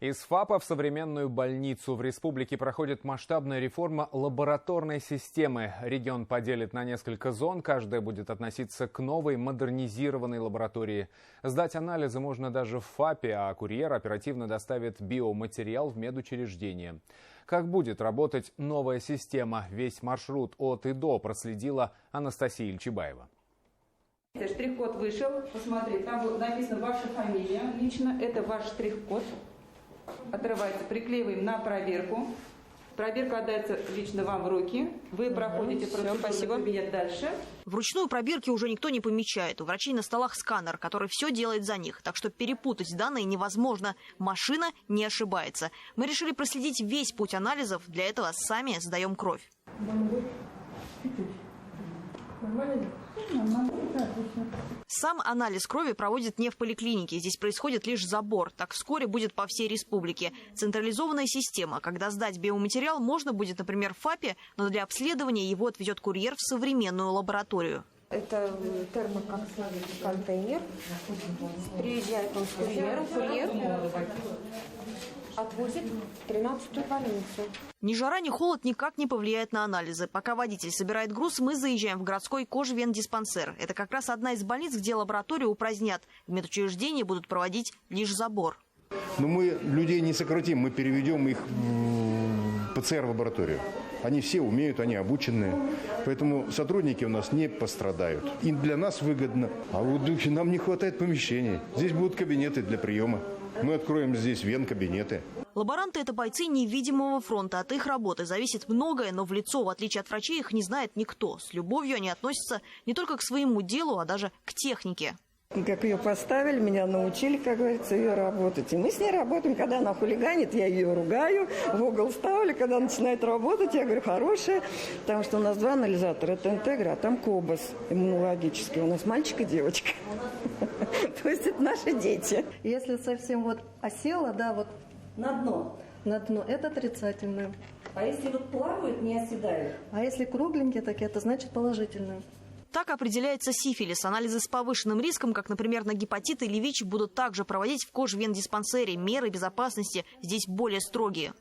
Из ФАПа в современную больницу. В республике проходит масштабная реформа лабораторной системы. Регион поделит на несколько зон. Каждая будет относиться к новой модернизированной лаборатории. Сдать анализы можно даже в ФАПе, а курьер оперативно доставит биоматериал в медучреждение. Как будет работать новая система? Весь маршрут от и до проследила Анастасия Ильчебаева. Штрих-код вышел, посмотри, там вот написана ваша фамилия лично, это ваш штрих-код. Отрывается, приклеиваем на проверку. Проверка отдается лично вам в руки. Вы проходите процедуру, кабинет дальше. Вручную пробирки уже никто не помечает. У врачей на столах сканер, который все делает за них. Так что перепутать данные невозможно. Машина не ошибается. Мы решили проследить весь путь анализов. Для этого сами сдаем кровь. Сам анализ крови проводят не в поликлинике. Здесь происходит лишь забор. Так вскоре будет по всей республике. Централизованная система. Когда сдать биоматериал можно будет, например, в ФАПе, но для обследования его отвезет курьер в современную лабораторию. Это термоконтейнер. Приезжает он с курьером. Курьер отвозит в 13-ю больницу. Ни жара, ни холод никак не повлияет на анализы. Пока водитель собирает груз, мы заезжаем в городской кожвендиспансер. Это как раз одна из больниц, где лабораторию упразднят. В медучреждении будут проводить лишь забор. Но мы людей не сократим, мы переведем их в ПЦР-лабораторию. Они все умеют, они обученные. Поэтому сотрудники у нас не пострадают. И для нас выгодно. А вот нам не хватает помещений. Здесь будут кабинеты для приема. Мы откроем здесь вен-кабинеты. Лаборанты – это бойцы невидимого фронта. От их работы зависит многое, но в лицо, в отличие от врачей, их не знает никто. С любовью они относятся не только к своему делу, а даже к технике. Как ее поставили, меня научили, как говорится, ее работать. И мы с ней работаем. Когда она хулиганит, я ее ругаю, в угол ставлю. Когда начинает работать, я говорю, хорошая. Потому что у нас два анализатора. Это интегра, а там кобас иммунологический. У нас мальчик и девочка. То есть это наши дети. Если совсем вот осела, да, вот на дно, это отрицательное. А если вот плавают, не оседают? А если кругленькие, так это значит положительное. Так определяется сифилис. Анализы с повышенным риском, как, например, на гепатит или ВИЧ, будут также проводить в кожвендиспансере. Меры безопасности здесь более строгие.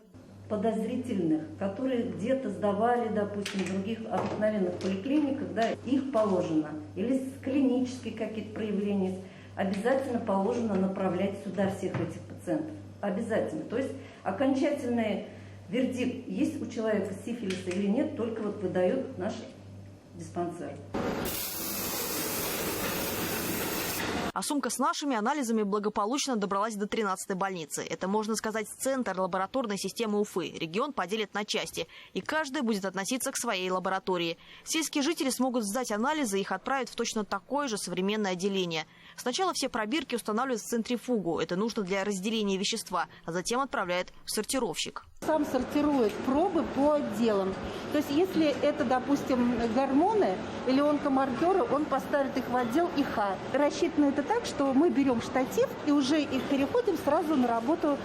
Подозрительных, которые где-то сдавали, допустим, в других обыкновенных поликлиниках, да, их положено. Или клинические какие-то проявления, обязательно положено направлять сюда всех этих пациентов. Обязательно. То есть окончательный вердикт, есть у человека сифилиса или нет, только вот выдает наш диспансер. А сумка с нашими анализами благополучно добралась до 13-й больницы. Это, можно сказать, центр лабораторной системы Уфы. Регион поделят на части, и каждая будет относиться к своей лаборатории. Сельские жители смогут сдать анализы, их отправят в точно такое же современное отделение. Сначала все пробирки устанавливают в центрифугу. Это нужно для разделения вещества, а затем отправляют в сортировщик. Сам сортирует пробы по отделам. То есть если это, допустим, гормоны или онкомаркеры, он поставит их в отдел ИХ. Рассчитано это так, что мы берем штатив и уже их переходим сразу на работу,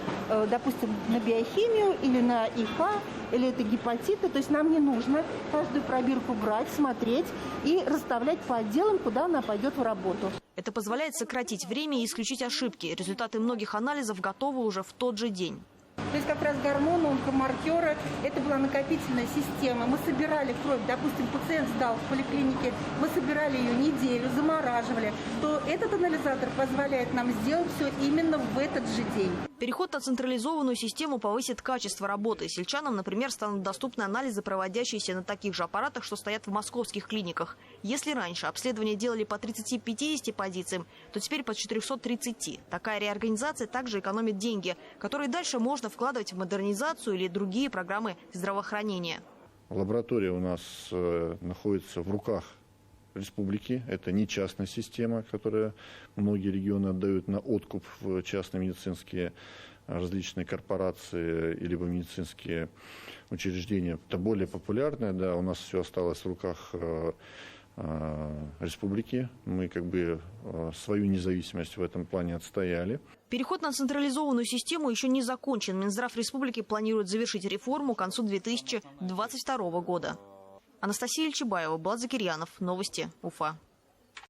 допустим, на биохимию или на ИХ, или это гепатиты. То есть нам не нужно каждую пробирку брать, смотреть и расставлять по отделам, куда она пойдет в работу. Это позволяет сократить время и исключить ошибки. Результаты многих анализов готовы уже в тот же день. То есть как раз гормоны, онкомаркеры, это была накопительная система. Мы собирали кровь, допустим, пациент сдал в поликлинике, мы собирали ее неделю, замораживали, то этот анализатор позволяет нам сделать все именно в этот же день. Переход на централизованную систему повысит качество работы. Сельчанам, например, станут доступны анализы, проводящиеся на таких же аппаратах, что стоят в московских клиниках. Если раньше обследования делали по 30-50 позициям, то теперь по 430. Такая реорганизация также экономит деньги, которые дальше можно вкладывать в модернизацию или другие программы здравоохранения. Лаборатория у нас находится в руках республики. Это не частная система, которую многие регионы отдают на откуп в частные медицинские различные корпорации или медицинские учреждения. Это более популярное, да, у нас все осталось в руках республики. Мы как бы свою независимость в этом плане отстояли. Переход на централизованную систему еще не закончен. Минздрав республики планирует завершить реформу к концу 2022 года. Анастасия Ильчебаева, Булат Закирьянов. Новости. Уфа.